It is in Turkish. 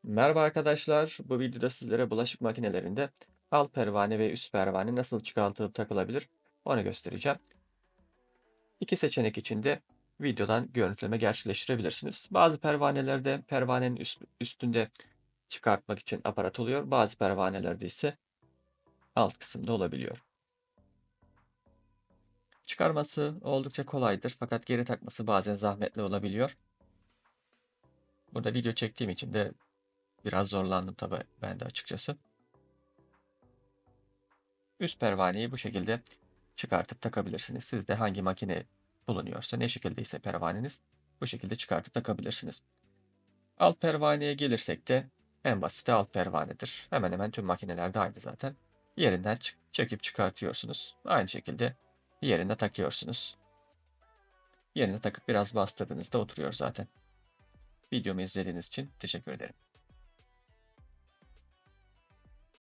Merhaba arkadaşlar. Bu videoda sizlere bulaşık makinelerinde alt pervane ve üst pervane nasıl çıkartılıp takılabilir onu göstereceğim. İki seçenek için de videodan görüntüleme gerçekleştirebilirsiniz. Bazı pervanelerde pervanenin üstünde çıkartmak için aparat oluyor. Bazı pervanelerde ise alt kısımda olabiliyor. Çıkarması oldukça kolaydır fakat geri takması bazen zahmetli olabiliyor. Burada video çektiğim için de biraz zorlandım tabii ben de açıkçası. Üst pervaneyi bu şekilde çıkartıp takabilirsiniz. Sizde hangi makine bulunuyorsa, ne şekildeyse pervaneniz bu şekilde çıkartıp takabilirsiniz. Alt pervaneye gelirsek de en basiti alt pervanedir. Hemen hemen tüm makinelerde aynı zaten. Yerinden çekip çıkartıyorsunuz. Aynı şekilde yerine takıyorsunuz. Yerine takıp biraz bastırdığınızda oturuyor zaten. Videomu izlediğiniz için teşekkür ederim.